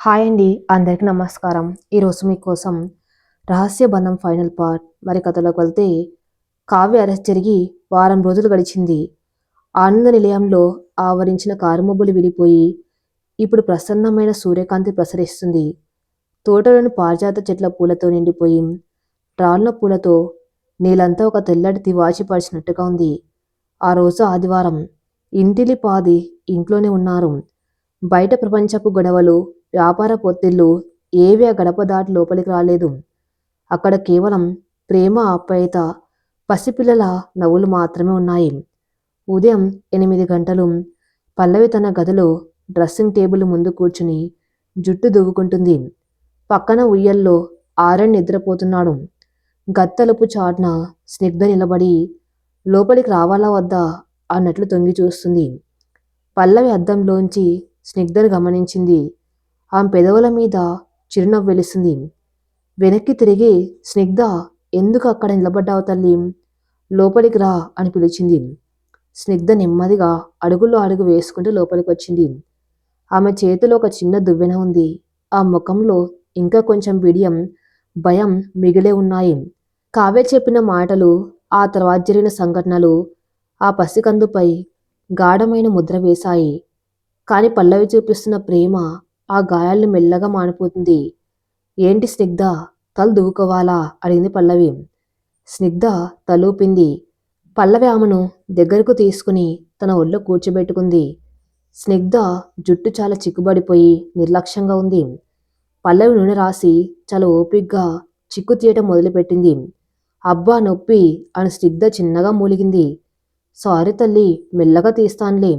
Hi అండి, అందరికీ నమస్కారం. ఈరోజు మీకోసం రహస్య బంధం ఫైనల్ పార్ట్. మరి కథలోకి వెళ్తే, కావ్య అరెస్ట్ జరిగి వారం రోజులు గడిచింది. ఆనంద నిలయంలో ఆవరించిన కారుమబ్బులు విడిపోయి ఇప్పుడు ప్రసన్నమైన సూర్యకాంతి ప్రసరిస్తుంది. తోటలోని పారిజాత చెట్ల పూలతో నిండిపోయి రాళ్ళ పూలతో నీలంతా ఒక తెల్లటి తివాచి పరిచినట్టుగా ఉంది. ఆ రోజు ఆదివారం. ఇంటిలి పాది ఇంట్లోనే ఉన్నారు. బయట ప్రపంచపు గొడవలు, వ్యాపార పొత్తిళ్ళు ఏవి ఆ గడప దాటి లోపలికి రాలేదు. అక్కడ కేవలం ప్రేమ, ఆప్యాయత, పసిపిల్లల నవ్వులు మాత్రమే ఉన్నాయి. ఉదయం 8 గంటలు. పల్లవి తన గదిలో డ్రెస్సింగ్ టేబుల్ ముందు కూర్చుని జుట్టు దువ్వుకుంటుంది. పక్కన ఉయ్యల్లో ఆరణ్ నిద్రపోతున్నాడు. గత్తలుపు చాటున స్నిగ్ధ నిలబడి లోపలికి రావాలా వద్దా అన్నట్లు తొంగి చూస్తుంది. పల్లవి అద్దంలోంచి స్నిగ్ధను గమనించింది. ఆమె పెదవుల మీద చిరునవ్వు వెలిసింది. వెనక్కి తిరిగి, స్నిగ్ధ, ఎందుకు అక్కడ నిలబడ్డావు తల్లి? లోపలికి రా అని పిలిచింది. స్నిగ్ధ నెమ్మదిగా అడుగులో అడుగు వేసుకుంటూ లోపలికి వచ్చింది. ఆమె చేతిలో ఒక చిన్న దువ్వెన ఉంది. ఆ ముఖంలో ఇంకా కొంచెం బిడియం, భయం మిగిలే ఉన్నాయి. కావ్య చెప్పిన మాటలు, ఆ తర్వాత జరిగిన సంఘటనలు ఆ పసికందుపై గాఢమైన ముద్ర వేశాయి. కాని పల్లవి చూపిస్తున్న ప్రేమ ఆ గాయాలను మెల్లగా మానిపోతుంది. ఏంటి స్నిగ్ధ, తల దువ్వుకోవాలా అడిగింది పల్లవి. స్నిగ్ధ తలూపింది. పల్లవి ఆమెను దగ్గరకు తీసుకుని తన ఒళ్ళో కూర్చోబెట్టుకుంది. స్నిగ్ధ జుట్టు చాలా చిక్కుబడిపోయి నిర్లక్ష్యంగా ఉంది. పల్లవి నూనె రాసి చాలా ఓపిగ్గా చిక్కు తీయటం మొదలుపెట్టింది. అబ్బా నొప్పి అని స్నిగ్ధ చిన్నగా మూలిగింది. సారీ తల్లి, మెల్లగా తీస్తానులే.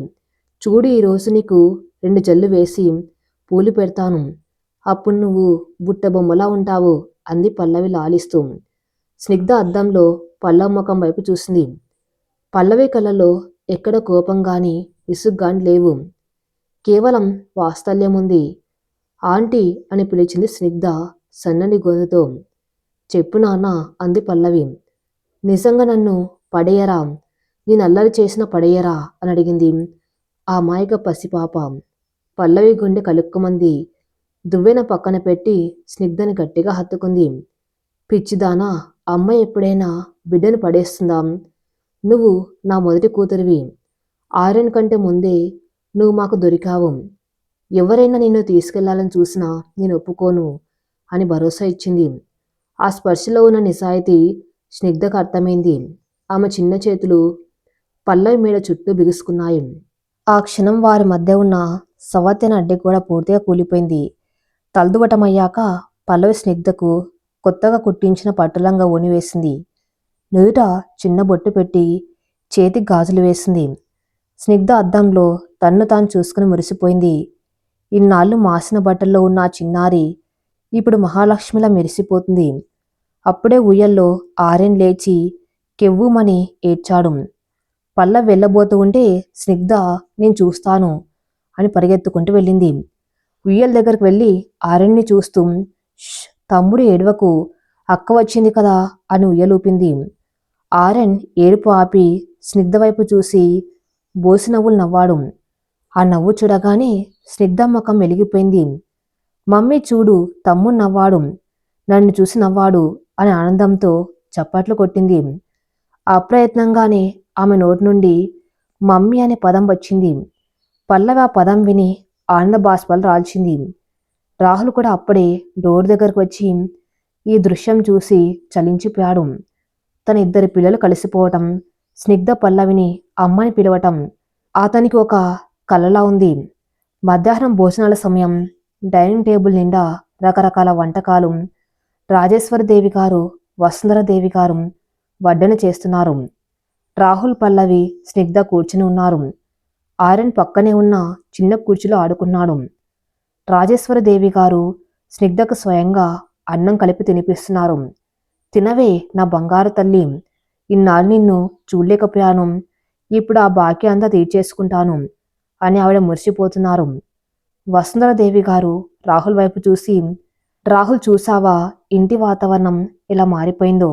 చూడు, ఈరోజు నీకు 2 జల్లు వేసి పూలు పెడతాను. అప్పుడు నువ్వు బుట్టబొమ్మలా ఉంటావు అంది పల్లవి లాలిస్తూ. స్నిగ్ధ అద్దంలో పల్లవి ముఖం వైపు చూసింది. పల్లవి కళ్ళలో ఎక్కడ కోపం గాని విసుగ్గాని లేవు. కేవలం వాత్సల్యం ఉంది. ఆంటీ అని పిలిచింది స్నిగ్ధ సన్నని గొంతుతో. చెప్పు నాన్న అంది పల్లవి. నిజంగా నన్ను పడేయరా? నేను అల్లరి చేసిన పడేయరా అని అడిగింది ఆ అమాయక పసిపాప. పల్లవి గుండె కలుక్కుమంది. దువ్వెన పక్కన పెట్టి స్నిగ్ధని గట్టిగా హత్తుకుంది. పిచ్చిదానా, అమ్మ ఎప్పుడైనా బిడ్డను పడేస్తుందా? నువ్వు నా మొదటి కూతురివి. ఆర్యన్ కంటే ముందే నువ్వు మాకు దొరికావు. ఎవరైనా నిన్ను తీసుకెళ్లాలని చూసినా నేను ఒప్పుకోను అని భరోసా ఇచ్చింది. ఆ స్పర్శలో ఉన్న నిజాయితీ స్నిగ్ధకు అర్థమైంది. ఆమె చిన్న చేతులు పల్లవి మేడ చుట్టూ బిగుసుకున్నాయి. ఆ క్షణం వారి మధ్య ఉన్న సవతైన అడ్డి కూడా పూర్తిగా కూలిపోయింది. తలదువటమయ్యాక పల్లవి స్నిగ్ధకు కొత్తగా కుట్టించిన పట్టులంగా ఓని వేసింది. నుదుట చిన్న బొట్టు పెట్టి చేతికి గాజులు వేసింది. స్నిగ్ధ అద్దంలో తన్ను తాను చూసుకుని మురిసిపోయింది. ఇన్నాళ్ళు మాసిన బట్టల్లో ఉన్న ఆ చిన్నారి ఇప్పుడు మహాలక్ష్మిలా మెరిసిపోతుంది. అప్పుడే ఉయ్యల్లో ఆర్యన్ లేచి కెవ్వుమని ఏడ్చాడు. పల్లవి వెళ్ళబోతూ ఉంటే స్నిగ్ధ, నేను చూస్తాను అని పరిగెత్తుకుంటూ వెళ్ళింది. ఉయ్యల దగ్గరకు వెళ్ళి ఆర్యన్ని చూస్తూ, తమ్ముడు ఏడవకు, అక్క వచ్చింది కదా అని ఉయ్యలూపింది. ఆర్యన్ ఏడుపు ఆపి స్నిగ్ధ వైపు చూసి బోసి నవ్వులు నవ్వాడు. ఆ నవ్వు చూడగానే స్నిగ్ధ ముఖం వెలిగిపోయింది. మమ్మీ చూడు, తమ్ముడు నవ్వాడు, నన్ను చూసి నవ్వాడు అని ఆనందంతో చప్పట్లు కొట్టింది. అప్రయత్నంగానే ఆమె నోటి నుండి మమ్మీ అనే పదం వచ్చింది. పల్లవి ఆ పదం విని ఆనంద బాష్పాలు రాల్చింది. రాహుల్ కూడా అప్పుడే డోర్ దగ్గరకు వచ్చి ఈ దృశ్యం చూసి చలించిపోయాడు. తన 2 పిల్లలు కలిసిపోవటం, స్నిగ్ధ పల్లవిని అమ్మని పిలవటం అతనికి ఒక కలలా ఉంది. మధ్యాహ్నం భోజనాల సమయం. డైనింగ్ టేబుల్ నిండా రకరకాల వంటకాలు. రాజేశ్వరదేవి గారు, వసుంధరాదేవి గారు వడ్డన చేస్తున్నారు. రాహుల్, పల్లవి, స్నిగ్ధ కూర్చుని ఉన్నారు. ఆర్యన్ పక్కనే ఉన్న చిన్న కుర్చీలో ఆడుకున్నాడు. రాజేశ్వరదేవి గారు స్నిగ్ధకు స్వయంగా అన్నం కలిపి తినిపిస్తున్నారు. తినవే నా బంగారు తల్లి, ఇన్నాళ్ళు నిన్ను చూడలేకపోయాను, ఇప్పుడు ఆ బాకీ అంతా తీర్చేసుకుంటాను అని ఆవిడ మురిసిపోతున్నారు. వసుంధరాదేవి గారు రాహుల్ వైపు చూసి, రాహుల్ చూసావా ఇంటి వాతావరణం ఎలా మారిపోయిందో?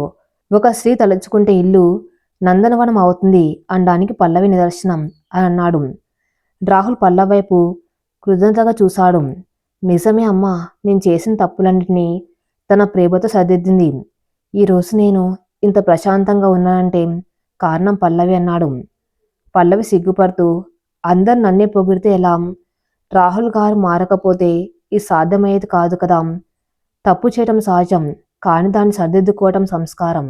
ఒక స్త్రీ తలుచుకుంటే ఇల్లు నందనవనం అవుతుంది అనడానికి పల్లవి నిదర్శనం అని అన్నాడు. రాహుల్ పల్లవి వైపు కృతజ్ఞతగా చూశాడు. నిజమే అమ్మా, నేను చేసిన తప్పులన్నిటినీ తన ప్రేమతో సరిదిద్దింది. ఈరోజు నేను ఇంత ప్రశాంతంగా ఉన్నానంటే కారణం పల్లవి అన్నాడు. పల్లవి సిగ్గుపడుతూ, అందరు నన్నే పొగిడితే ఎలా? రాహుల్ గారు మారకపోతే ఇది సాధ్యమయ్యేది కాదు కదా. తప్పు చేయటం సహజం, కానీ దాన్ని సరిదిద్దుకోవటం సంస్కారం.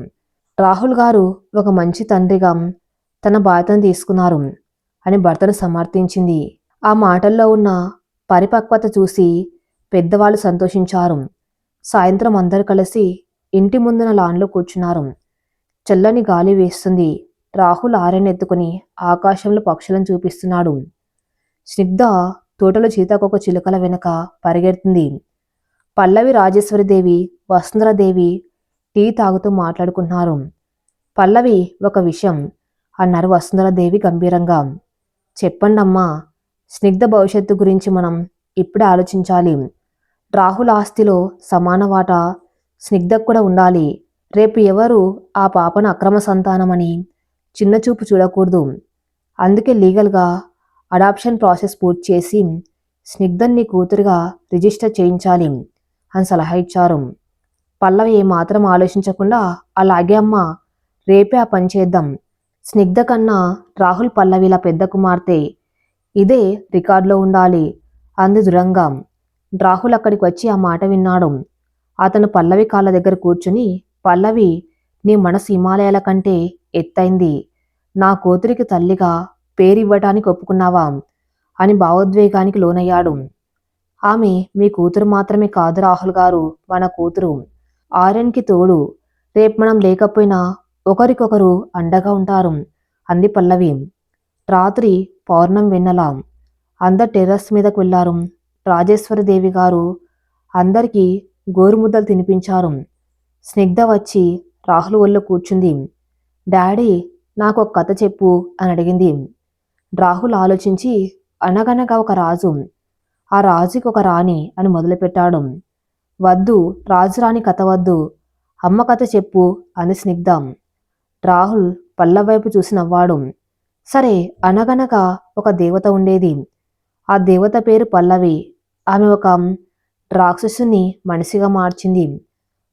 రాహుల్ గారు ఒక మంచి తండ్రిగా తన బాధ్యతను తీసుకున్నారు అని భర్తను సమర్థించింది. ఆ మాటల్లో ఉన్న పరిపక్వత చూసి పెద్దవాళ్ళు సంతోషించారు. సాయంత్రం అందరూ కలిసి ఇంటి ముందున లాన్లో కూర్చున్నారు. చల్లని గాలి వేస్తుంది. రాహుల్ ఆరెనెత్తుకుని ఆకాశంలో పక్షులను చూపిస్తున్నాడు. స్నిగ్ధ తోటలో సీతాకోక చిలుకల వెనక పరిగెడుతుంది. పల్లవి, రాజేశ్వరిదేవి, వసుంధరాదేవి టీ తాగుతూ మాట్లాడుకుంటున్నారు. పల్లవి, ఒక విషయం అన్నారు వసుంధరాదేవి గంభీరంగా. చెప్పండమ్మా. స్నిగ్ధ భవిష్యత్తు గురించి మనం ఇప్పుడే ఆలోచించాలి. రాహుల్ ఆస్తిలో సమాన వాటా స్నిగ్ధకు కూడా ఉండాలి. రేపు ఎవరు ఆ పాపను అక్రమ సంతానమని చిన్నచూపు చూడకూడదు. అందుకే లీగల్గా అడాప్షన్ ప్రాసెస్ పూర్తి చేసి స్నిగ్ధని నీ కూతురుగా రిజిస్టర్ చేయించాలి అని సలహా ఇచ్చారు. పల్లవి ఏమాత్రం ఆలోచించకుండా, అలాగే అమ్మా, రేపే ఆ పని చేద్దాం. స్నిగ్ధ కన్నా రాహుల్ పల్లవిల పెద్ద కుమార్తె. ఇదే రికార్డులో ఉండాలి అంది దృఢంగా. రాహుల్ అక్కడికి వచ్చి ఆ మాట విన్నాడు. అతను పల్లవి కాళ్ళ దగ్గర కూర్చుని, పల్లవి, నీ మనసు హిమాలయాల కంటే ఎత్తైంది. నా కూతురికి తల్లిగా పేరివ్వటానికి ఒప్పుకున్నావా అని భావోద్వేగానికి లోనయ్యాడు. ఆమె మీ కూతురు మాత్రమే కాదు రాహుల్ గారు, మన కూతురు. ఆర్యన్కి తోడు. రేపు మనం లేకపోయినా ఒకరికొకరు అండగా ఉంటారు అంది పల్లవి. రాత్రి పౌర్ణం వెన్నెల. అందరు టెర్రస్ మీదకు వెళ్లారు. రాజేశ్వరిదేవి గారు అందరికీ గోరుముద్దలు తినిపించారు. స్నిగ్ధ వచ్చి రాహుల్ ఒళ్ళో కూర్చుంది. డాడీ, నాకు ఒక కథ చెప్పు అని అడిగింది. రాహుల్ ఆలోచించి, అనగనగా ఒక రాజు, ఆ రాజుకి ఒక రాణి అని మొదలుపెట్టాడు. వద్దు, రాజురాణి కథ వద్దు, అమ్మ కథ చెప్పు అని స్నిగ్ధ. రాహుల్ పల్లవి వైపు చూసి నవ్వాడు. సరే, అనగనగా ఒక దేవత ఉండేది. ఆ దేవత పేరు పల్లవి. ఆమె ఒక రాక్షసుని మనిషిగా మార్చింది.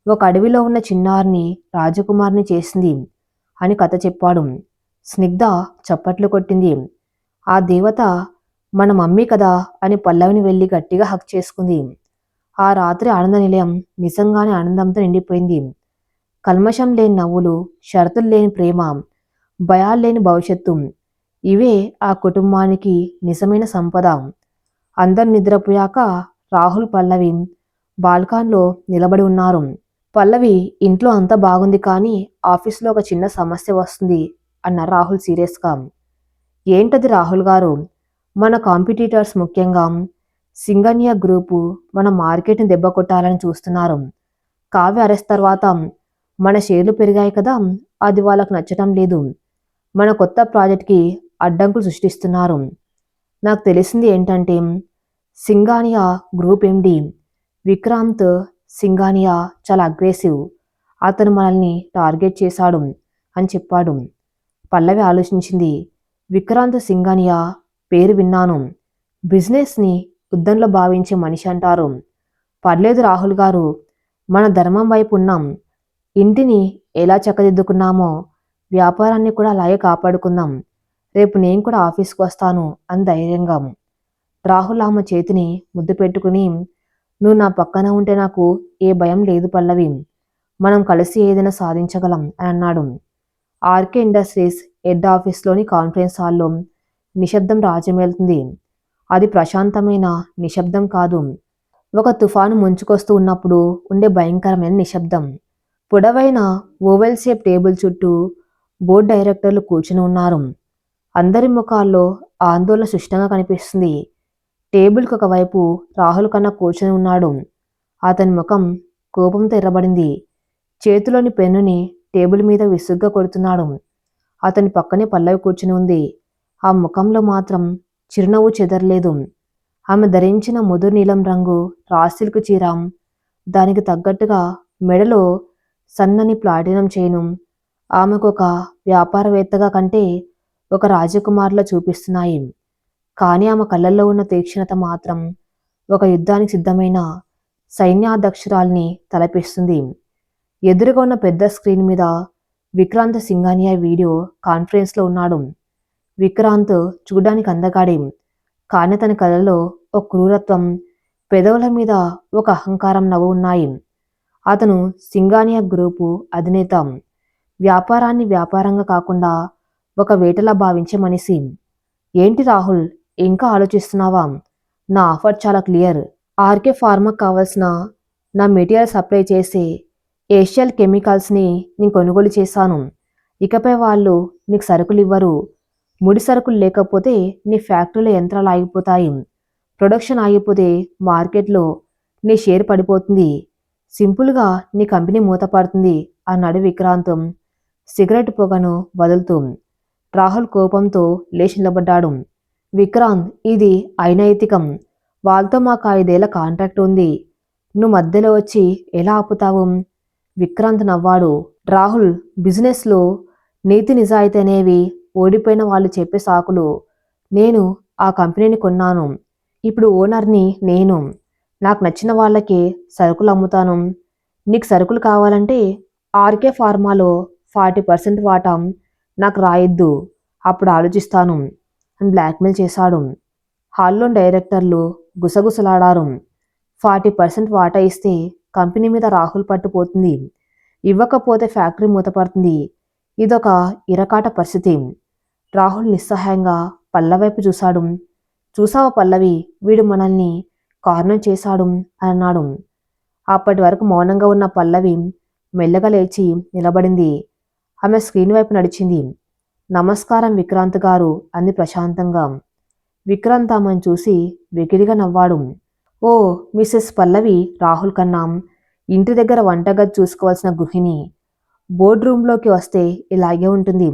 ఒక అడవిలో ఉన్న చిన్నారిని రాజకుమారిని చేసింది అని కథ చెప్పాడు. స్నిగ్ధ చప్పట్లు కొట్టింది. ఆ దేవత మన మమ్మీ కదా అని పల్లవిని వెళ్ళి గట్టిగా హక్ చేసుకుంది. ఆ రాత్రి ఆనంద నిలయం నిజంగానే ఆనందంతో నిండిపోయింది. కల్మషం లేని నవ్వులు, షరతులు లేని ప్రేమ, భయాలు లేని భవిష్యత్తు. ఇవే ఆ కుటుంబానికి నిజమైన సంపద. అందరు నిద్రపోయాక రాహుల్, పల్లవి బాల్కాన్లో నిలబడి ఉన్నారు. పల్లవి, ఇంట్లో అంతా బాగుంది కానీ ఆఫీస్లో ఒక చిన్న సమస్య వస్తుంది అన్నారు రాహుల్ సీరియస్గా. ఏంటది రాహుల్ గారు? మన కాంపిటీటర్స్, ముఖ్యంగా సింగనియా గ్రూపు మన మార్కెట్ని దెబ్బ కొట్టాలని చూస్తున్నారు. కావ్య అరెస్ట్ తర్వాత మన షేర్లు పెరిగాయి కదా, అది వాళ్ళకు నచ్చటం లేదు. మన కొత్త ప్రాజెక్ట్కి అడ్డంకులు సృష్టిస్తున్నారు. నాకు తెలిసింది ఏంటంటే, సింగానియా గ్రూప్ ఎండి విక్రాంత్ సింగానియా చాలా అగ్రెసివ్. అతను మనల్ని టార్గెట్ చేశాడు అని చెప్పాడు. పల్లవి ఆలోచించింది. విక్రాంత్ సింగానియా పేరు విన్నాను. బిజినెస్ని యుద్ధంలో భావించే మనిషి అంటారు. పర్లేదు రాహుల్ గారు, మన ధర్మం వైపు ఉన్నాం. ఇంటిని ఎలా చక్కదిద్దుకున్నామో వ్యాపారాన్ని కూడా అలాగే కాపాడుకుందాం. రేపు నేను కూడా ఆఫీస్కి వస్తాను అని ధైర్యంగా. రాహుల్ ఆమె చేతిని ముద్దు పెట్టుకుని, నువ్వు నా పక్కన ఉంటే నాకు ఏ భయం లేదు పల్లవి. మనం కలిసి ఏదైనా సాధించగలం అని అన్నాడు. ఆర్కే ఇండస్ట్రీస్ హెడ్ ఆఫీస్లోని కాన్ఫరెన్స్ హాల్లో నిశ్శబ్దం రాజ్యమేలుతుంది. అది ప్రశాంతమైన నిశ్శబ్దం కాదు, ఒక తుఫాను ముంచుకొస్తూ ఉన్నప్పుడు ఉండే భయంకరమైన నిశ్శబ్దం. పొడవైన ఓవెల్ షేప్ టేబుల్ చుట్టూ బోర్డు డైరెక్టర్లు కూర్చుని ఉన్నారు. అందరి ముఖాల్లో ఆందోళన స్పష్టంగా కనిపిస్తుంది. టేబుల్కి ఒకవైపు రాహుల్ కన్నా కూర్చుని ఉన్నాడు. అతని ముఖం కోపంతో ఎర్రబడింది. చేతిలోని పెన్నుని టేబుల్ మీద విసుగ్గా కొడుతున్నాడు. అతని పక్కనే పల్లవి కూర్చుని ఉంది. ఆ ముఖంలో మాత్రం చిరునవ్వు చెదరలేదు. ఆమె ధరించిన ముదురు నీలం రంగు రాసిల్క్ చీర, దానికి తగ్గట్టుగా మెడలో సన్నని ప్లాటినం చైను ఆమెకు ఒక వ్యాపారవేత్తగా కంటే ఒక రాజకుమారిలా చూపిస్తున్నాయి. కానీ ఆమె కళ్ళల్లో ఉన్న తీక్షణత మాత్రం ఒక యుద్ధానికి సిద్ధమైన సైన్యాధ్యక్షురాల్ని తలపిస్తుంది. ఎదురుగా ఉన్న పెద్ద స్క్రీన్ మీద విక్రాంత్ సింఘానియా వీడియో కాన్ఫరెన్స్లో ఉన్నాడు. విక్రాంత్ చూడ్డానికి అందగాడే, కానీ తన కళ్ళలో ఒక క్రూరత్వం, పెదవుల మీద ఒక అహంకారం నవ్వు ఉన్నాయి. అతను సింఘానియా గ్రూపు అధినేత. వ్యాపారాన్ని వ్యాపారంగా కాకుండా ఒక వేటలా భావించే మనిషి. ఏంటి రాహుల్, ఇంకా ఆలోచిస్తున్నావా? నా ఆఫర్ చాలా క్లియర్. ఆర్కే ఫార్మాకు కావాల్సిన నా మెటీరియల్ సప్లై చేసే ఏషియల్ కెమికల్స్ని నేను కొనుగోలు చేశాను. ఇకపై వాళ్ళు నీకు సరుకులు ఇవ్వరు. ముడి సరుకులు లేకపోతే నీ ఫ్యాక్టరీలో యంత్రాలు ఆగిపోతాయి. ప్రొడక్షన్ ఆగిపోతే మార్కెట్లో నీ షేర్ పడిపోతుంది. సింపుల్గా నీ కంపెనీ మూతపడుతుంది అన్నాడు విక్రాంత్ సిగరెట్ పొగను వదులుతూ. రాహుల్ కోపంతో లేచి నిలబడ్డాడు. విక్రాంత్, ఇది అనైతికం. వాళ్ళతో మాకు 5 ఏళ్ల కాంట్రాక్ట్ ఉంది. నువ్వు మధ్యలో వచ్చి ఎలా ఆపుతావు? విక్రాంత్ నవ్వాడు. రాహుల్, బిజినెస్లో నీతి నిజాయితీ అనేవి ఓడిపోయిన వాళ్ళు చెప్పే సాకులు. నేను ఆ కంపెనీని కొన్నాను. ఇప్పుడు ఓనర్ని నేను. నాకు నచ్చిన వాళ్ళకే సరుకులు అమ్ముతాను. నీకు సరుకులు కావాలంటే ఆర్కే ఫార్మాలో 40% వాటా నాకు రాయిద్దు. అప్పుడు ఆలోచిస్తాను అని బ్లాక్మెయిల్ చేశాడు. హాల్లోని డైరెక్టర్లు గుసగుసలాడారు. 40% వాటా ఇస్తే కంపెనీ మీద రాహుల్ పట్టుపోతుంది. ఇవ్వకపోతే ఫ్యాక్టరీ మూతపడుతుంది. ఇదొక ఇరకాట పరిస్థితి. రాహుల్ నిస్సహాయంగా పల్లవైపు చూశాడు. చూసావా పల్లవి, వీడు మనల్ని కార్నర్ చేశాడు అని అన్నాడు. అప్పటి వరకు మౌనంగా ఉన్న పల్లవి మెల్లగా లేచి నిలబడింది. ఆమె స్క్రీన్ వైపు నడిచింది. నమస్కారం విక్రాంత్ గారు అంది ప్రశాంతంగా. విక్రాంత్ ఆమెను చూసి వెకిలిగా నవ్వాడు. ఓ మిసెస్ పల్లవి, రాహుల్ కన్నా ఇంటి దగ్గర వంటగది చూసుకోవాల్సిన గృహిణి. బోర్డ్ రూమ్లోకి వస్తే ఇలాగే ఉంటుంది.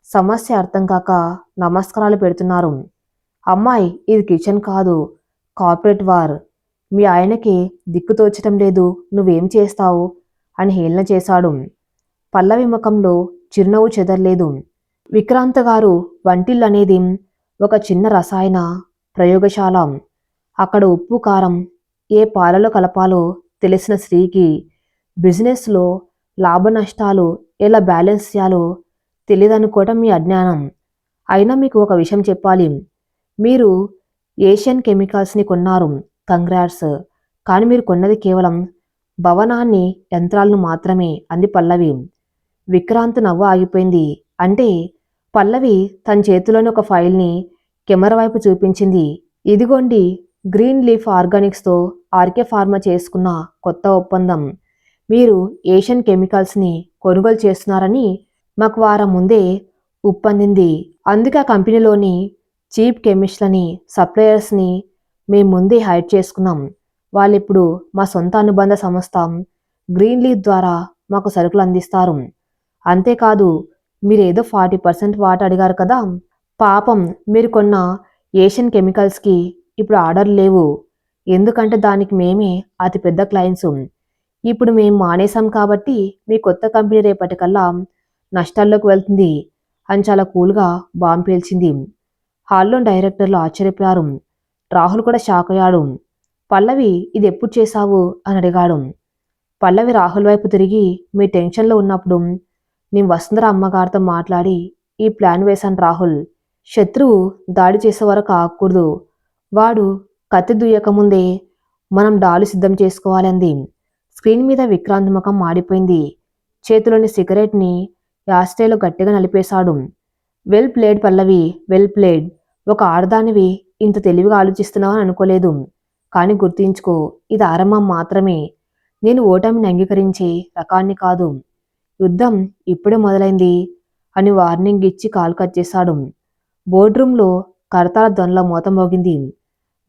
సమస్య అర్థం కాక నమస్కారాలు పెడుతున్నారు. అమ్మాయి, ఇది కిచెన్ కాదు, కార్పొరేట్ వార్. మీ ఆయనకి దిక్కు తోచటం లేదు, నువ్వేం చేస్తావు అని హేళన చేశాడు. పల్లవి ముఖంలో చిరునవ్వు చెదరలేదు. విక్రాంత్ గారు, వంటిల్లు అనేది ఒక చిన్న రసాయన ప్రయోగశాల. అక్కడ ఉప్పు కారం ఏ పాలలో కలపాలో తెలిసిన స్త్రీకి బిజినెస్లో లాభ నష్టాలు ఎలా బ్యాలెన్స్ చేయాలో తెలియదనుకోవటం మీ అజ్ఞానం. అయినా మీకు ఒక విషయం చెప్పాలి. మీరు ఏషియన్ కెమికల్స్ని కొన్నారు, కంగ్రాట్స్. కానీ మీరు కొన్నది కేవలం భవనాన్ని, యంత్రాలను మాత్రమే అంది పల్లవి. విక్రాంత్ నవ్వు ఆగిపోయింది. అంటే? పల్లవి తన చేతిలోని ఒక ఫైల్ని కెమెరా వైపు చూపించింది. ఇదిగోండి, గ్రీన్ లీఫ్ ఆర్గానిక్స్తో ఆర్కే ఫార్మా చేసుకున్న కొత్త ఒప్పందం. మీరు ఏషియన్ కెమికల్స్ని కొనుగోలు చేస్తున్నారని మాకు వారం ముందే ఒప్పందింది. అందుకే ఆ కంపెనీలోని చీఫ్ కెమిస్ట్లని, సప్లయర్స్ని మేము ముందే హైర్ చేసుకున్నాం. వాళ్ళిప్పుడు మా సొంత అనుబంధ సంస్థ గ్రీన్ లీఫ్ ద్వారా మాకు సరుకులు అందిస్తారు. అంతేకాదు, మీరేదో 40% వాటా అడిగారు కదా. పాపం, మీరు కొన్న ఏషియన్ కెమికల్స్కి ఇప్పుడు ఆర్డర్ లేవు. ఎందుకంటే దానికి మేమే అతిపెద్ద క్లయింట్స్. ఇప్పుడు మేము మానేశాం కాబట్టి మీ కొత్త కంపెనీ రేపటికల్లా నష్టాల్లోకి వెళ్తుంది అని చాలా కూల్గా బాంబు పేల్చింది. హాల్లో డైరెక్టర్లు ఆశ్చర్యపోయారు. రాహుల్ కూడా షాక్ అయ్యాడు. పల్లవి, ఇది ఎప్పుడు చేశావు అని అడిగాడు. పల్లవి రాహుల్ వైపు తిరిగి, మీ టెన్షన్లో ఉన్నప్పుడు నేను వసుంధర అమ్మగారితో మాట్లాడి ఈ ప్లాన్ వేశాను రాహుల్. శత్రువు దాడి చేసే వరకు ఆగకూడదు. వాడు కత్తి దుయ్యకముందే మనం డాలు సిద్ధం చేసుకోవాలంది. స్క్రీన్ మీద విక్రాంత్ ముఖం మాడిపోయింది. చేతిలోని సిగరెట్ని యాస్ట్రేలో గట్టిగా నలిపేశాడు. వెల్ ప్లేడ్ పల్లవి, వెల్ ప్లేడ్. ఒక ఆడదానివి ఇంత తెలివిగా ఆలోచిస్తున్నావని అనుకోలేదు. కానీ గుర్తుంచుకో, ఇది ఆరంభం మాత్రమే. నేను ఓటమిని అంగీకరించే రకాన్ని కాదు. యుద్ధం ఇప్పుడే మొదలైంది అని వార్నింగ్ ఇచ్చి కాల్ కట్ చేశాడు. బోర్డ్రూమ్లో కరతాళ ధ్వనుల మోత మోగింది.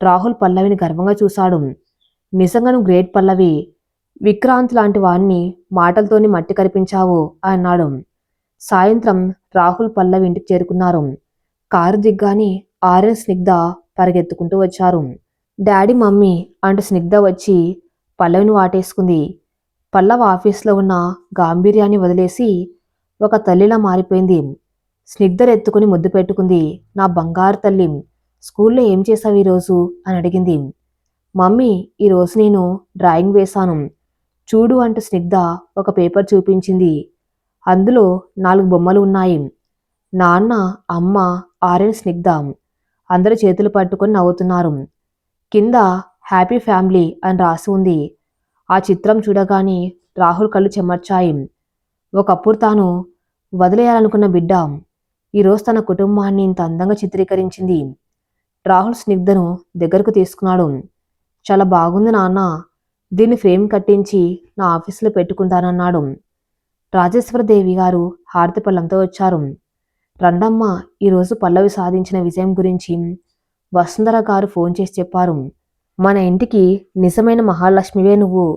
రాహుల్ పల్లవిని గర్వంగా చూశాడు. నిజంగా నువ్వు గ్రేట్ పల్లవి. విక్రాంత్ లాంటి వాణ్ణి మాటలతోని మట్టి కరిపించావు అన్నాడు. సాయంత్రం రాహుల్ పల్లవి ఇంటికి చేరుకున్నారు. కారు దిగ్గానే ఆర్యన్, స్నిగ్ధ పరిగెత్తుకుంటూ వచ్చారు. డాడీ, మమ్మీ అంటూ స్నిగ్ధ వచ్చి పల్లవిని వాటేసుకుంది. పల్లవి ఆఫీస్లో ఉన్న గాంభీర్యాన్ని వదిలేసి ఒక తల్లిలా మారిపోయింది. స్నిగ్ధను ఎత్తుకుని ముద్దు పెట్టుకుంది. నా బంగారు తల్లి, స్కూల్లో ఏం చేశావు ఈరోజు అని అడిగింది. మమ్మీ, ఈరోజు నేను డ్రాయింగ్ వేశాను. చూడు అంటూ స్నిగ్ధ ఒక పేపర్ చూపించింది. అందులో 4 బొమ్మలు ఉన్నాయి. నాన్న, అమ్మ, ఆర్యన్, స్నిగ్ధ. అందరూ చేతులు పట్టుకొని నవ్వుతున్నారు. కింద హ్యాపీ ఫ్యామిలీ అని రాసి ఉంది. ఆ చిత్రం చూడగానే రాహుల్ కళ్ళు చెమర్చాయి. ఒకప్పుడు తాను వదిలేయాలనుకున్న బిడ్డ ఈరోజు తన కుటుంబాన్ని ఇంత అందంగా చిత్రీకరించింది. రాహుల్ స్నిగ్ధను దగ్గరకు తీసుకున్నాడు. చాలా బాగుంది నాన్న, దీన్ని ఫ్రేమ్ కట్టించి నా ఆఫీసులో పెట్టుకుంటానన్నాడు. రాజేశ్వరదేవి గారు హారతి పళ్ళంతో వచ్చారు. రండమ్మ, ఈరోజు పల్లవి సాధించిన విజయం గురించి వసుంధర గారు ఫోన్ చేసి చెప్పారు. మన ఇంటికి నిజమైన మహాలక్ష్మివే నువ్వు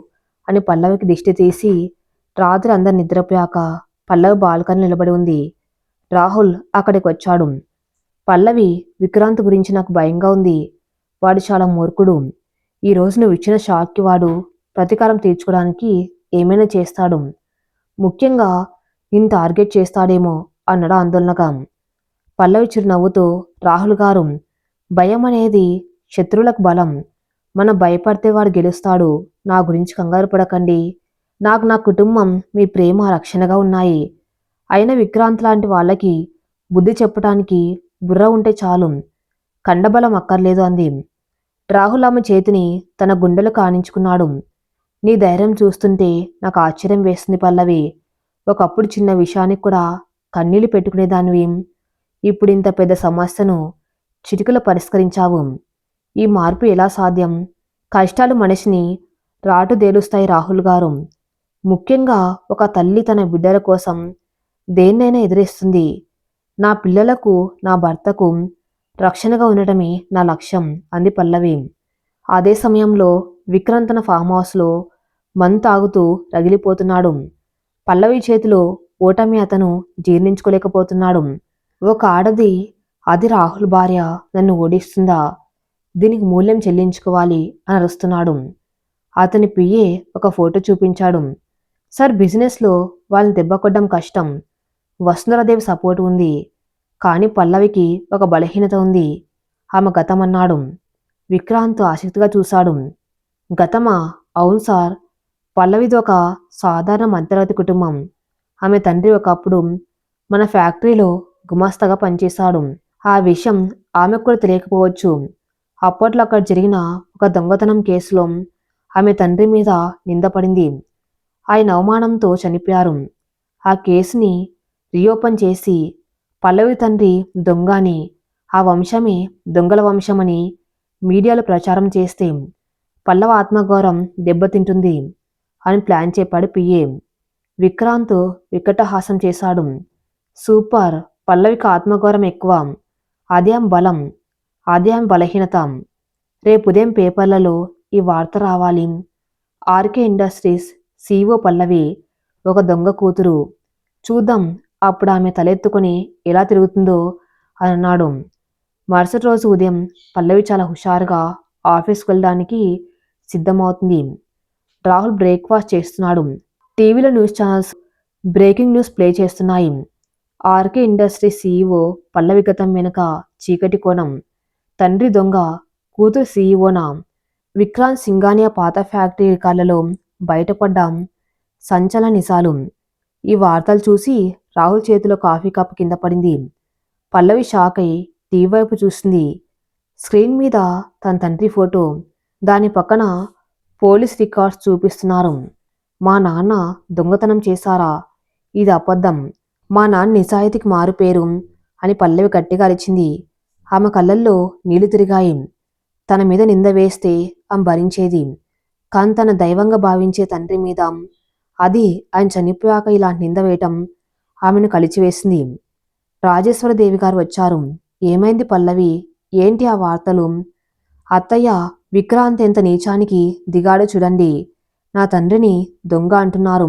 అని పల్లవికి దిష్టి తీసి రాత్రి అందరు నిద్రపోయాక పల్లవి బాల్కనీ నిలబడి ఉంది. రాహుల్ అక్కడికి వచ్చాడు. పల్లవి, విక్రాంత్ గురించి నాకు భయంగా ఉంది. వాడు చాలా మూర్ఖుడు. ఈరోజు నువ్వు ఇచ్చిన షాక్కి వాడు ప్రతీకారం తీర్చుకోవడానికి ఏమైనా చేస్తాడు. ముఖ్యంగా నిన్ను టార్గెట్ చేస్తాడేమో అన్నాడు ఆందోళనగా. పల్లవి చిరునవ్వుతో, రాహుల్ గారు, భయం అనేది శత్రువులకు బలం. మనం భయపడితే వాడు గెలుస్తాడు. నా గురించి కంగారు పడకండి. నాకు నా కుటుంబం, మీ ప్రేమ రక్షణగా ఉన్నాయి. అయిన విక్రాంత్ లాంటి వాళ్ళకి బుద్ధి చెప్పడానికి బుర్ర ఉంటే చాలు, కండబలం అక్కర్లేదు అంది. రాహుల్ ఆమె చేతిని తన గుండెలకు ఆనించుకున్నాడు. నీ ధైర్యం చూస్తుంటే నాకు ఆశ్చర్యం వేస్తుంది పల్లవి. ఒకప్పుడు చిన్న విషయానికి కూడా కన్నీళ్లు పెట్టుకునేదానివి. ఇప్పుడు ఇంత పెద్ద సమస్యను చిటికలో పరిష్కరించావు. ఈ మార్పు ఎలా సాధ్యం? కష్టాలు మనిషిని రాటుదేలుస్తాయి రాహుల్ గారు. ముఖ్యంగా ఒక తల్లి తన బిడ్డల కోసం దేన్నైనా ఎదిరిస్తుంది. నా పిల్లలకు, నా భర్తకు రక్షణగా ఉండటమే నా లక్ష్యం అంది పల్లవి. అదే సమయంలో విక్రాంత్ తన ఫామ్ హౌస్లో మందు తాగుతూ రగిలిపోతున్నాడు. పల్లవి చేతిలో ఓటమి అతను జీర్ణించుకోలేకపోతున్నాడు. ఒక ఆడది, అది రాహుల్ భార్య, నన్ను ఓడిస్తుందా? దీనికి మూల్యం చెల్లించుకోవాలి అని అరుస్తున్నాడు. అతని పిఏ ఒక ఫోటో చూపించాడు. సార్, బిజినెస్లో వాళ్ళని దెబ్బకొట్టడం కష్టం. వసుంధరాదేవి సపోర్ట్ ఉంది. కానీ పల్లవికి ఒక బలహీనత ఉంది, ఆమె గతం అన్నాడు. విక్రాంత్ ఆసక్తిగా చూశాడు. గతమా? అవును సార్. పల్లవిది ఒక సాధారణ మధ్యతరగతి కుటుంబం. ఆమె తండ్రి ఒకప్పుడు మన ఫ్యాక్టరీలో గుమాస్తాగా పనిచేశాడు. ఆ విషయం ఆమెకు కూడా తెలియకపోవచ్చు. అప్పట్లో అక్కడ జరిగిన ఒక దొంగతనం కేసులో ఆమె తండ్రి మీద నిందపడింది. ఆయన అవమానంతో చనిపోయారు. ఆ కేసుని రీఓపెన్ చేసి పల్లవి తండ్రి దొంగ అని, ఆ వంశమే దొంగల వంశమని మీడియాలో ప్రచారం చేస్తే పల్లవ ఆత్మగౌరవం దెబ్బతింటుంది అని ప్లాన్ చెప్పాడు పిఏ. విక్రాంత్ వికటహాసం చేశాడు. సూపర్, పల్లవికి ఆత్మగౌరవం ఎక్కువ. అదే ఆమె బలం, అదే ఆమె బలహీనత. రేపు ఉదయం పేపర్లలో ఈ వార్త రావాలి. ఆర్కే ఇండస్ట్రీస్ CEO పల్లవి ఒక దొంగ కూతురు. చూద్దాం అప్పుడు ఆమె తలెత్తుకొని ఎలా తిరుగుతుందో అని అన్నాడు. మరుసటి రోజు ఉదయం పల్లవి చాలా హుషారుగా ఆఫీస్కి వెళ్ళడానికి సిద్ధమవుతుంది. రాహుల్ బ్రేక్ఫాస్ట్ చేస్తున్నాడు. టీవీలో news channels breaking news play చేస్తున్నాయి. ఆర్కే ఇండస్ట్రీస్ CEO పల్లవి గతం వెనుక చీకటి కోణం. తండ్రి దొంగ, కూతురు CEOనా? విక్రాంత్ సింఘానియా పాత ఫ్యాక్టరీ రికార్డులలో బయటపడ్డాం సంచలన నిజాలు. ఈ వార్తలు చూసి రాహుల్ చేతిలో కాఫీ కప్పు కింద పడింది. పల్లవి షాక్ అయి టీవీ వైపు చూసింది. స్క్రీన్ మీద తన తండ్రి ఫోటో, దాని పక్కన పోలీస్ రికార్డ్స్ చూపిస్తున్నారు. మా నాన్న దొంగతనం చేశారా? ఇది అబద్ధం. మా నాన్న నిజాయితీకి మారుపేరు అని పల్లవి గట్టిగా అరిచింది. ఆమె కళ్ళల్లో నీళ్లు తిరిగాయి. తన మీద నింద వేస్తే ఆమె భరించేది, కానీ తన దైవంగా భావించే తండ్రి మీద, అది ఆయన చనిపోయాక ఇలాంటి నింద వేయటం ఆమెను కలిచివేసింది. రాజేశ్వరదేవి గారు వచ్చారు. ఏమైంది పల్లవి? ఏంటి ఆ వార్తలు? అత్తయ్య, విక్రాంత్ ఎంత నీచానికి దిగాడో చూడండి. నా తండ్రిని దొంగ అంటున్నారు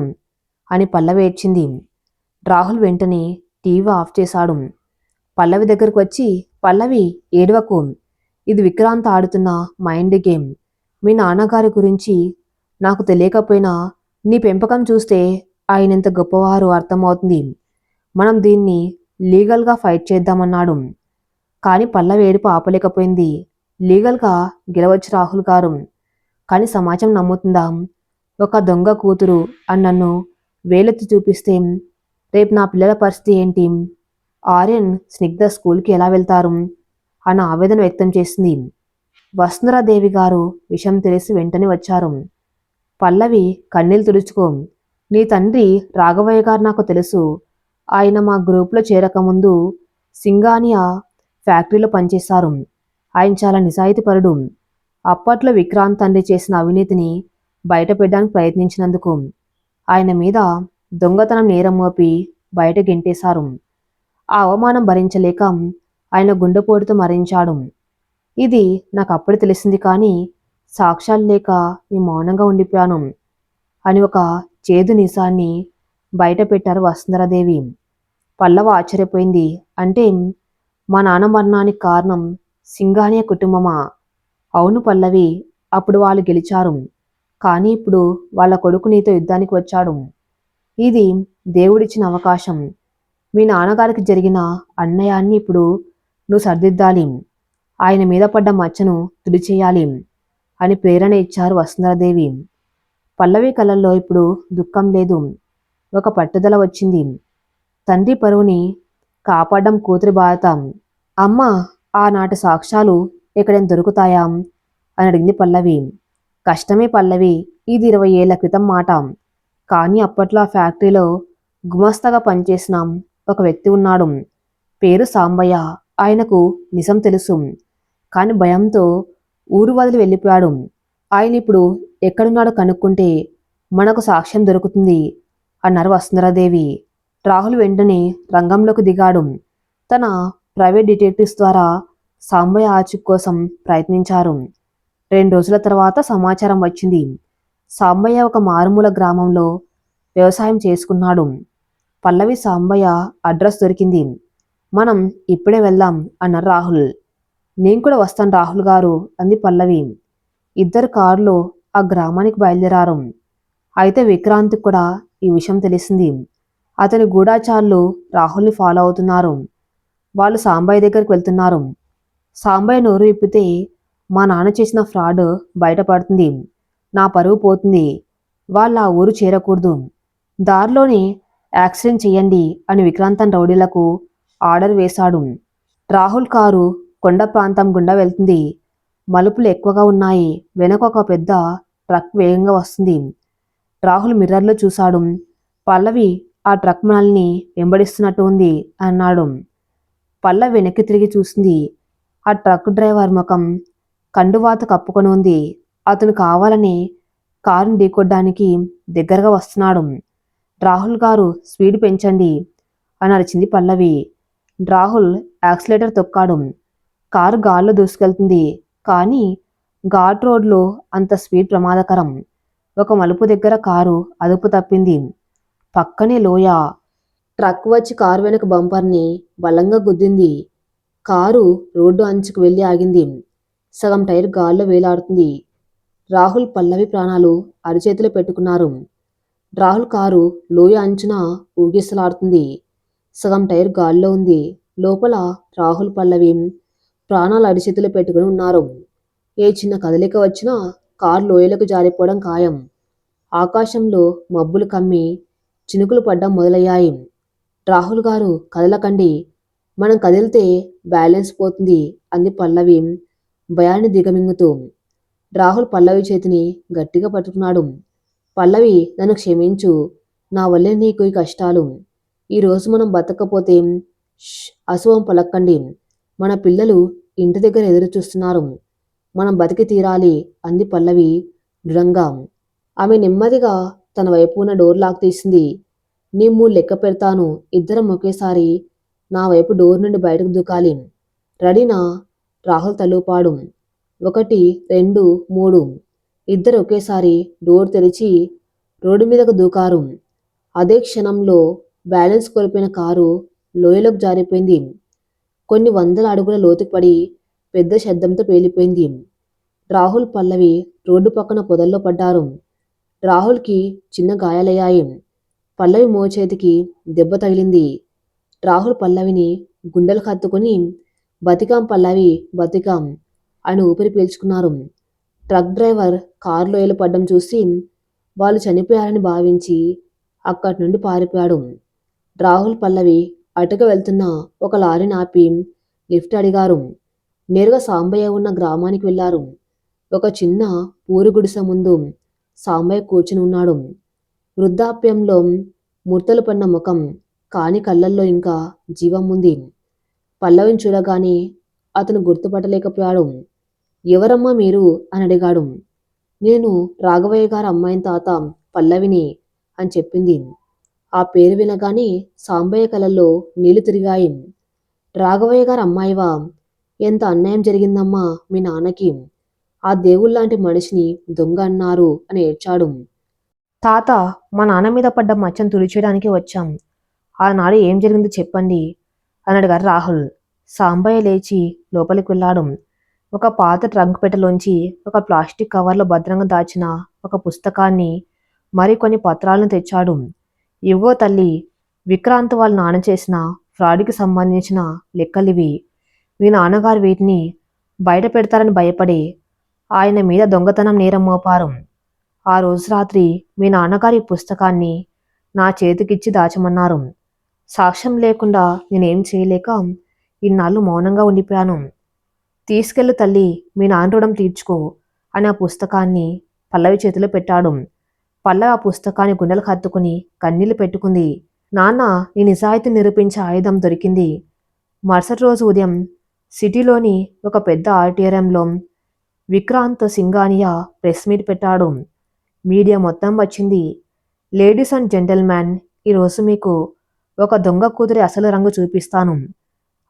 అని పల్లవి ఏడ్చింది. రాహుల్ వెంటనే టీవీ ఆఫ్ చేశాడు. పల్లవి దగ్గరకు వచ్చి, పల్లవి, ఏడవకు. ఇది విక్రాంత్ ఆడుతున్న మైండ్ గేమ్. మీ నాన్నగారి గురించి నాకు తెలియకపోయినా నీ పెంపకం చూస్తే ఆయన ఎంత గొప్పవారు అర్థమవుతుంది. మనం దీన్ని లీగల్గా ఫైట్ చేద్దామన్నాడు. కానీ పల్లవి ఏడుపు ఆపలేకపోయింది. లీగల్గా గెలవచ్చు రాహుల్ గారు. కానీ సమాజం నమ్ముతుందా? ఒక దొంగ కూతురు అని నన్ను వేలెత్తి చూపిస్తే రేపు నా పిల్లల పరిస్థితి ఏంటి? ఆర్యన్, స్నిగ్ధ స్కూల్కి ఎలా వెళ్తారు అన్న ఆవేదన వ్యక్తం చేసింది. వసుంధరాదేవి గారు విషయం తెలిసి వెంటనే వచ్చారు. పల్లవి కన్నీళ్లు తుడుచుకో. నీ తండ్రి రాఘవయ్య గారు నాకు తెలుసు. ఆయన మా గ్రూప్లో చేరకముందు సింగానియా ఫ్యాక్టరీలో పనిచేశారు. ఆయన చాలా నిజాయితీపరుడు. అప్పట్లో విక్రాంత్ తండ్రి చేసిన అవినీతిని బయటపెట్టడానికి ప్రయత్నించినందుకు ఆయన మీద దొంగతనం నేరం మోపి బయట గెంటేశారు. ఆ అవమానం భరించలేక ఆయన గుండెపోటుతో మరణించాడు. ఇది నాకు అప్పుడు తెలిసింది, కానీ సాక్ష్యాలు లేక నీ మౌనంగా ఉండిపోయాను అని ఒక చేదు నిజాన్ని బయట పెట్టారు వసుంధరాదేవి. పల్లవ ఆశ్చర్యపోయింది. అంటే మా నాన్న మరణానికి కారణం సింగానియా కుటుంబమా? అవును పల్లవి, అప్పుడు వాళ్ళు గెలిచారు. కానీ ఇప్పుడు వాళ్ళ కొడుకు నీతో యుద్ధానికి వచ్చాడు. ఇది దేవుడిచ్చిన అవకాశం. మీ నాన్నగారికి జరిగిన అన్యాయాన్ని ఇప్పుడు నువ్వు సరిదిద్దాలి. ఆయన మీద పడ్డ మచ్చను తుడిచేయాలి అని ప్రేరణ ఇచ్చారు వసుంధరాదేవి. పల్లవి కళ్ళల్లో ఇప్పుడు దుఃఖం లేదు, ఒక పట్టుదల వచ్చింది. తండ్రి పరువుని కాపాడడం కూతురి బాధ్యత. అమ్మ, ఆనాటి సాక్ష్యాలు ఎక్కడైనా దొరుకుతాయా అని అడిగింది పల్లవి. కష్టమే పల్లవి, ఇది 20 ఏళ్ల క్రితం మాట. కానీ అప్పట్లో ఆ ఫ్యాక్టరీలో గుమస్తాగా పనిచేసిన ఒక వ్యక్తి ఉన్నాడు. పేరు సాంబయ్య. ఆయనకు నిజం తెలుసు, కానీ భయంతో ఊరు వదిలి వెళ్ళిపోయాడు. ఆయన ఇప్పుడు ఎక్కడున్నాడో కనుక్కుంటే మనకు సాక్ష్యం దొరుకుతుంది అన్నారు వసుంధరాదేవి. రాహుల్ వెంటనే రంగంలోకి దిగాడు. తన ప్రైవేట్ డిటెక్టివ్స్ ద్వారా సాంబయ్య ఆచూకీ కోసం ప్రయత్నించారు. 2 రోజుల తర్వాత సమాచారం వచ్చింది. సాంబయ్య ఒక మారుమూల గ్రామంలో వ్యవసాయం చేసుకున్నాడు. పల్లవి సాంబయ్య అడ్రస్ దొరికింది. మనం ఇప్పుడే వెళ్దాం అన్నారు రాహుల్. నేను కూడా వస్తాను రాహుల్ గారు అంది పల్లవి. ఇద్దరు కారులో ఆ గ్రామానికి బయలుదేరారు. అయితే విక్రాంత్కి కూడా ఈ విషయం తెలిసింది. అతని గూఢాచారులు రాహుల్ని ఫాలో అవుతున్నారు. వాళ్ళు సాంబయ్య దగ్గరికి వెళ్తున్నారు. సాంబయ్య నోరు విప్పితే మా నాన్న చేసిన ఫ్రాడ్ బయటపడుతుంది, నా పరువు పోతుంది, వాళ్ళు ఆ ఊరు చేరకూడదు, దారిలోనే యాక్సిడెంట్ చెయ్యండి అని విక్రాంతన్ రౌడీలకు ఆర్డర్ వేశాడు. రాహుల్ కారు కొండ ప్రాంతం గుండా వెళ్తుంది. మలుపులు ఎక్కువగా ఉన్నాయి. వెనక ఒక పెద్ద ట్రక్ వేగంగా వస్తుంది. రాహుల్ మిర్రర్లో చూశాడు. పల్లవి ఆ ట్రక్ మనల్ని వెంబడిస్తున్నట్టు ఉంది అన్నాడు. పల్లవి వెనక్కి తిరిగి చూసింది. ఆ ట్రక్ డ్రైవర్ ముఖం కండువాత కప్పుకొని ఉంది. అతను కావాలని కారును ఢీకొట్టడానికి దగ్గరగా వస్తున్నాడు. రాహుల్ గారు స్పీడ్ పెంచండి అని అరిచింది పల్లవి. రాహుల్ యాక్సిలేటర్ తొక్కాడు. కారు గాల్లో దూసుకెళ్తుంది. కానీ ఘాట్ రోడ్లో అంత స్పీడ్ ప్రమాదకరం. ఒక మలుపు దగ్గర కారు అదుపు తప్పింది. పక్కనే లోయ. ట్రక్ వచ్చి కారు వెనుక బంపర్ని బలంగా గుద్దింది. కారు రోడ్డు అంచుకు వెళ్ళి ఆగింది. సగం టైర్ గాల్లో వేలాడుతుంది. రాహుల్, పల్లవి ప్రాణాలు అరిచేతిలో పెట్టుకున్నారు. రాహుల్ కారు లోయ అంచున ఊగిసలాడుతుంది. సగం టైర్ గాల్లో ఉంది. లోపల రాహుల్, పల్లవి ప్రాణాలు అరిచేతిలో పెట్టుకుని ఉన్నారు. ఏ చిన్న కదలిక వచ్చినా కారు లోయలకు జారిపోవడం ఖాయం. ఆకాశంలో మబ్బులు కమ్మి చినుకులు పడ్డం మొదలయ్యాయి. రాహుల్ గారు కదలకండి, మనం కదిలితే బ్యాలెన్స్ పోతుంది అంది పల్లవి భయాన్ని దిగమింగుతూ. రాహుల్ పల్లవి చేతిని గట్టిగా పట్టుకున్నాడు. పల్లవి, నన్ను క్షమించు, నా వల్లే నీకు ఈ కష్టాలు. ఈరోజు మనం బతకపోతే అశుభం పలక్కండి. మన పిల్లలు ఇంటి దగ్గర ఎదురు చూస్తున్నారు, మనం బతికి తీరాలి అంది పల్లవి దృఢంగా. ఆమె నెమ్మదిగా తన వైపు ఉన్న డోర్ లాక్ తీసింది. నీ 3 లెక్క పెడతాను, ఇద్దరం ఒకేసారి నా వైపు డోర్ నుండి బయటకు దూకాలి. రెడీనా? రాహుల్ తలూపాడు. 1, 2, 3. ఇద్దరు ఒకేసారి డోర్ తెరిచి రోడ్డు మీదకు దూకారు. అదే క్షణంలో బ్యాలెన్స్ కోల్పోయిన కారు లోయలోకి జారిపోయింది. కొన్ని వందల అడుగుల లోతుకు పడి పెద్ద శబ్దంతో పేలిపోయింది. రాహుల్, పల్లవి రోడ్డు పక్కన పొదల్లో పడ్డారు. రాహుల్కి చిన్న గాయాలయ్యాయి. పల్లవి మోచేతికి దెబ్బ తగిలింది. రాహుల్ పల్లవిని గుండెలకు హత్తుకుని బతికాం పల్లవి, బతికాం అని ఊపిరి పీల్చుకున్నారు. ట్రక్ డ్రైవర్ కారులో పడ్డం చూసి వాళ్ళు చనిపోయారని భావించి అక్కడి నుండి పారిపోయాడు. రాహుల్ పల్లవి అటుగా వెళ్తున్న ఒక లారీని ఆపి లిఫ్ట్ అడిగారు. నేరుగా సాంబయ్య ఉన్న గ్రామానికి వెళ్లారు. ఒక చిన్న పూరి గుడిసె ముందు సాంబయ్య కూర్చుని ఉన్నాడు. వృద్ధాప్యంలో ముడతలు పడిన ముఖం, కాని కళ్ళల్లో ఇంకా జీవం ఉంది. పల్లవిని చూడగానే అతను గుర్తుపట్టలేకపోయాడు. ఎవరమ్మా మీరు అని అడిగాడు. నేను రాఘవయ్య గారి అమ్మాయిని తాత, పల్లవిని అని చెప్పింది. ఆ పేరు వినగానే సాంబయ్య కళ్ళల్లో నీళ్లు తిరిగాయి. రాఘవయ్య గారి అమ్మాయివా? ఎంత అన్యాయం జరిగిందమ్మా మీ నాన్నకి. ఆ దేవుళ్లాంటి మనిషిని దొంగ అన్నారు అని ఏడ్చాడు. తాత, మా నాన్న మీద పడ్డ మచ్చను తుడిచేయడానికి వచ్చాం. ఆనాడు ఏం జరిగిందో చెప్పండి అని అడిగారు రాహుల్. సాంబయ్య లేచి లోపలికి వెళ్ళాడు. ఒక పాత ట్రంక్ పెట్టెలోంచి ఒక ప్లాస్టిక్ కవర్లో భద్రంగా దాచిన ఒక పుస్తకాన్ని, మరికొన్ని పత్రాలను తెచ్చాడు. ఇవ్వో తల్లి, విక్రాంత్ వాళ్ళ నాన్న చేసిన ఫ్రాడ్కి సంబంధించిన లెక్కలివి. మీ నాన్నగారు వీటిని బయట పెడతారని భయపడి ఆయన మీద దొంగతనం నేరం మోపారు. ఆ రోజు రాత్రి మీ నాన్నగారి పుస్తకాన్ని నా చేతికిచ్చి దాచమన్నారు. సాక్ష్యం లేకుండా నేనేం చేయలేక ఇన్నాళ్ళు మౌనంగా ఉండిపోయాను. తీసుకెళ్ళు తల్లి, మీ నాన్న రుణం తీర్చుకో అని ఆ పుస్తకాన్ని పల్లవి చేతిలో పెట్టాడు. పల్లవి ఆ పుస్తకాన్ని గుండెలకు హత్తుకుని కన్నీళ్లు పెట్టుకుంది. నాన్న, నీ నిజాయితీ నిరూపించే ఆయుధం దొరికింది. మరుసటి రోజు ఉదయం సిటీలోని ఒక పెద్ద ఆడిటోరియంలో విక్రాంత్ సింఘానియా ప్రెస్ మీట్ పెట్టాడు. మీడియా మొత్తం వచ్చింది. లేడీస్ అండ్ జెంటల్మెన్, ఈరోజు మీకు ఒక దొంగ కూతురి అసలు రంగు చూపిస్తాను.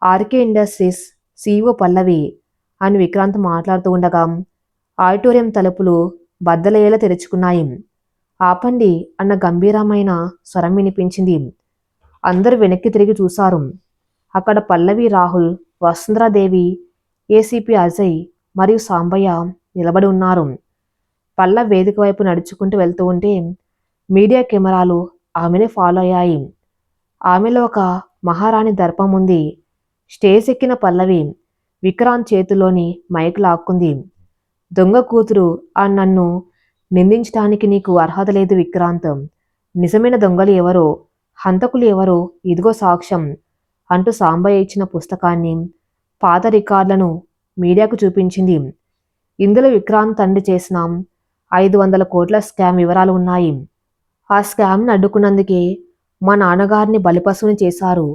ఆర్కే ఇండస్ట్రీస్ CEO పల్లవి అని విక్రాంత్ మాట్లాడుతూ ఉండగా ఆడిటోరియం తలుపులు బద్దలయ్యేలా తెరుచుకున్నాయి. ఆపండి అన్న గంభీరమైన స్వరం వినిపించింది. అందరూ వెనక్కి తిరిగి చూశారు. అక్కడ పల్లవి, రాహుల్, వసుంధరాదేవి, ఏసీపీ అజయ్ మరియు సాంబయ్య నిలబడి ఉన్నారు. పల్లవి వేదిక వైపు నడుచుకుంటూ వెళ్తూ ఉంటే మీడియా కెమెరాలు ఆమెనే ఫాలో అయ్యాయి. ఆమెలో ఒక మహారాణి దర్పం ఉంది. స్టేజ్ ఎక్కిన పల్లవి విక్రాంత్ చేతిలోని మైక్ లాక్కుంది. దొంగ కూతురు అని నన్ను నిందించడానికి నీకు అర్హత లేదు విక్రాంత్. నిజమైన దొంగలు ఎవరో, హంతకులు ఎవరో ఇదిగో సాక్ష్యం అంటూ సాంబయ్య ఇచ్చిన పుస్తకాన్ని, పాత రికార్డులను మీడియాకు చూపించింది. ఇందులో విక్రాంత్ తండ్రి చేసిన 500 కోట్ల స్కామ్ వివరాలు ఉన్నాయి. ఆ స్కామ్ని అడ్డుకున్నందుకే మా నాన్నగారిని బలిపశువుని చేశారు.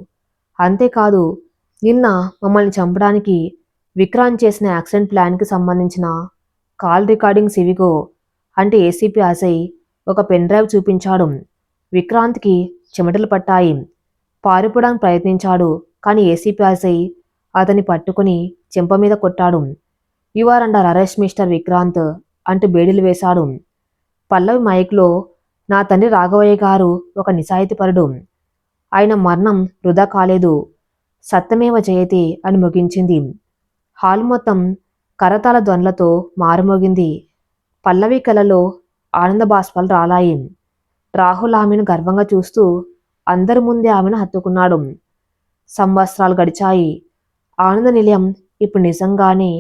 అంతేకాదు, నిన్న మమ్మల్ని చంపడానికి విక్రాంత్ చేసిన యాక్సిడెంట్ ప్లాన్కి సంబంధించిన కాల్ రికార్డింగ్స్ ఇవిగో అంటే ఏసీపీ అజయ్ ఒక పెన్ డ్రైవ్ చూపించాడు. విక్రాంత్కి చెమటలు పట్టాయి. పారిపోవడానికి ప్రయత్నించాడు. కానీ ఏసీపీ అజయ్ అతన్ని పట్టుకుని చెంప మీద కొట్టాడు. You are under arrest mister Vikrant అంటూ బేడీలు వేశాడు. పల్లవి మైక్లో, నా తండ్రి రాఘవయ్య గారు ఒక నిజాయితీపరుడు. ఆయన మరణం వృధా కాలేదు. సత్యమేవ జయతే అని ముగించింది. హాల్ మొత్తం కరతాళ ధ్వనులతో మారుమోగింది. పల్లవి కలలో ఆనంద బాష్పాలు రాలాయి. రాహుల్ ఆమెను గర్వంగా చూస్తూ అందరి ముందే ఆమెను హత్తుకున్నాడు. సంవత్సరాలు గడిచాయి. ఆనంద నిలయం ఇప్పుడు నిజంగానే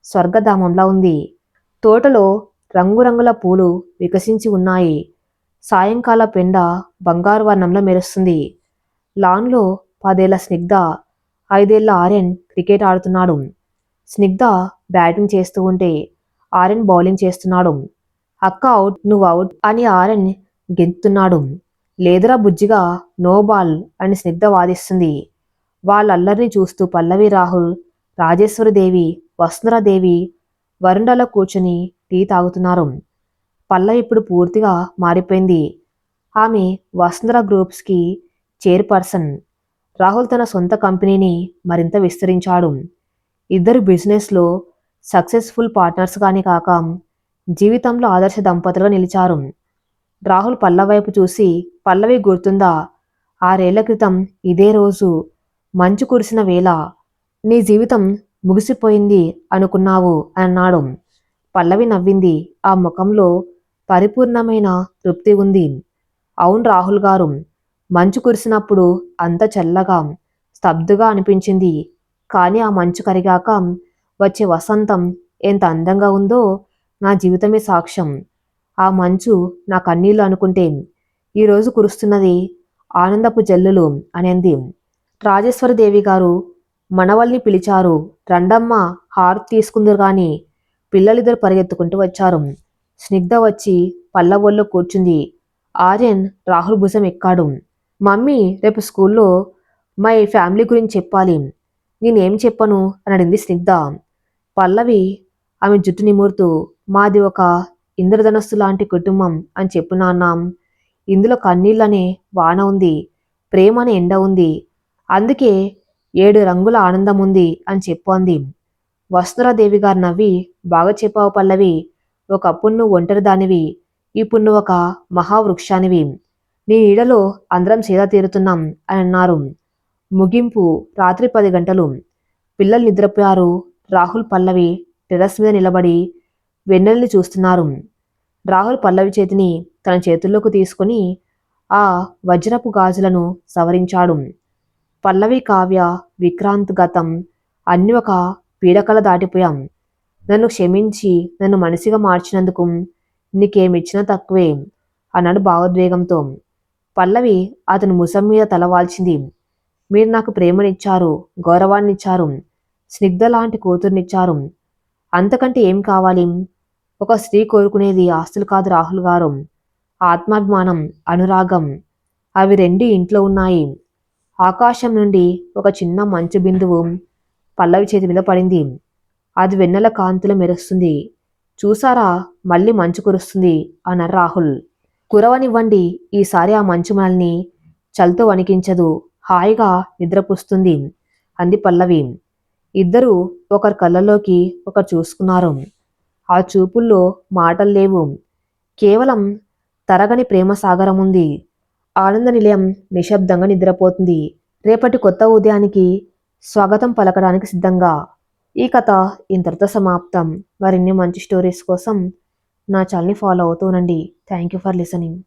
స్వర్గధామంలా ఉంది. తోటలో రంగురంగుల పూలు వికసించి ఉన్నాయి. సాయంకాల పెండ బంగారు వర్ణంలో మెరుస్తుంది. లాన్లో 10 ఏళ్ల స్నిగ్ధ, 5 ఏళ్ల ఆర్యన్ క్రికెట్ ఆడుతున్నాడు. స్నిగ్ధ బ్యాటింగ్ చేస్తూ ఉంటే ఆర్యన్ బౌలింగ్ చేస్తున్నాడు. అక్క అవుట్, నువ్వు అవుట్ అని ఆర్యన్ గెంతుతున్నాడు. లేదురా బుజ్జిగా, నో బాల్ అని స్నిగ్ధ వాదిస్తుంది. వాళ్ళల్లరిని చూస్తూ పల్లవి, రాహుల్, రాజేశ్వరిదేవి, వసుంధరాదేవి వరండాలో కూర్చుని టీ తాగుతున్నారు. పల్లవి ఇప్పుడు పూర్తిగా మారిపోయింది. ఆమె వసుంధర గ్రూప్స్కి చైర్పర్సన్. రాహుల్ తన సొంత కంపెనీని మరింత విస్తరించాడు. ఇద్దరు బిజినెస్లో సక్సెస్ఫుల్ పార్ట్నర్స్గానే కాక జీవితంలో ఆదర్శ దంపతులుగా నిలిచారు. రాహుల్ పల్లవి వైపు చూసి, పల్లవి గుర్తుందా? 6 ఏళ్ల క్రితం ఇదే రోజు మంచు కురిసిన వేళ నీ జీవితం ముగిసిపోయింది అనుకున్నావు అన్నాడు. పల్లవి నవ్వింది. ఆ ముఖంలో పరిపూర్ణమైన తృప్తి ఉంది. అవును రాహుల్ గారు, మంచు కురిసినప్పుడు అంత చల్లగా, స్తబ్దుగా అనిపించింది. కానీ ఆ మంచు కరిగాక వచ్చే వసంతం ఎంత అందంగా ఉందో నా జీవితమే సాక్ష్యం. ఆ మంచు నా కన్నీళ్లు అనుకుంటే ఈరోజు కురుస్తున్నది ఆనందపు జల్లులు అనేది. రాజేశ్వరదేవి గారు మనవల్ని పిలిచారు. రండమ్మ హారతి తీసుకుందరు గాని పిల్లలిద్దరు పరిగెత్తుకుంటూ వచ్చారు. స్నిగ్ధ వచ్చి పల్లవొల్లో కూర్చుంది. ఆర్యన్ రాహుల్ భుజం ఎక్కాడు. మమ్మీ రేపు స్కూల్లో మై ఫ్యామిలీ గురించి చెప్పాలి. నేనేం చెప్పను అని అడిగింది స్నిగ్ధ. పల్లవి ఆమె జుట్టు నిమురుతూ మాది ఒక ఇంద్రధనస్సు లాంటి కుటుంబం అని చెప్పు నాన్న. ఇందులో కన్నీళ్ళనే వాన ఉంది, ప్రేమ అనే ఎండ ఉంది, అందుకే 7 రంగుల ఆనందం ఉంది అని చెప్పు అంది. వసుంధరాదేవి గారు నవ్వి బాగా చెప్పావు పల్లవి. ఒకప్పుడు నువ్వు ఒంటరి దానివి, ఇప్పుడు నువ్వు ఒక మహావృక్షానివి. నీ నీడలో అందరం సేద తీరుతున్నాం అని అన్నారు. ముగింపు రాత్రి 10 గంటలు. పిల్లలు నిద్రపోయారు. రాహుల్ పల్లవి టెర్రస్ మీద నిలబడి వెన్నెల్ని చూస్తున్నారు. రాహుల్ పల్లవి చేతిని తన చేతుల్లోకి తీసుకుని ఆ వజ్రపు గాజులను సవరించాడు. పల్లవి కావ్య విక్రాంత్ గతం అన్ని ఒక పీడకల దాటిపోయాం. నన్ను క్షమించి నన్ను మనిషిగా మార్చినందుకు నీకేమిచ్చినా తక్కువే అన్నాడు భావోద్వేగంతో. పల్లవి అతని ముఖం మీద తలవాల్చింది. మీరు నాకు ప్రేమనిచ్చారు, గౌరవాన్నిచ్చారు, స్నిగ్ధ లాంటి కూతుర్నిచ్చారు. అంతకంటే ఏం కావాలి? ఒక స్త్రీ కోరుకునేది ఆస్తులు కాదు రాహుల్ గారు, ఆత్మాభిమానం, అనురాగం. అవి రెండు ఇంట్లో ఉన్నాయి. ఆకాశం నుండి ఒక చిన్న మంచు బిందువు పల్లవి చేతి మీద పడింది. అది వెన్నెల కాంతిలో మెరుస్తుంది. చూసారా, మళ్ళీ మంచు కురుస్తుంది అన్నారు రాహుల్. కురవనివ్వండి, ఈసారి ఆ మంచు మనల్ని చలితో వణికించదు, హాయిగా నిద్రపుస్తుంది అంది పల్లవి. ఇద్దరూ ఒకరి కళ్ళలోకి ఒకరు చూసుకున్నారు. ఆ చూపుల్లో మాటలు లేవు, కేవలం తరగని ప్రేమ సాగరం ఉంది. ఆనంద నిలయం నిశ్శబ్దంగా నిద్రపోతుంది. రేపటి కొత్త ఉదయానికి స్వాగతం పలకడానికి సిద్ధంగా. ఈ కథ ఇంతటితో సమాప్తం. మరిన్ని మంచి స్టోరీస్ కోసం నా ఛానల్ని ఫాలో అవుతూ ఉండండి. Thank you for listening.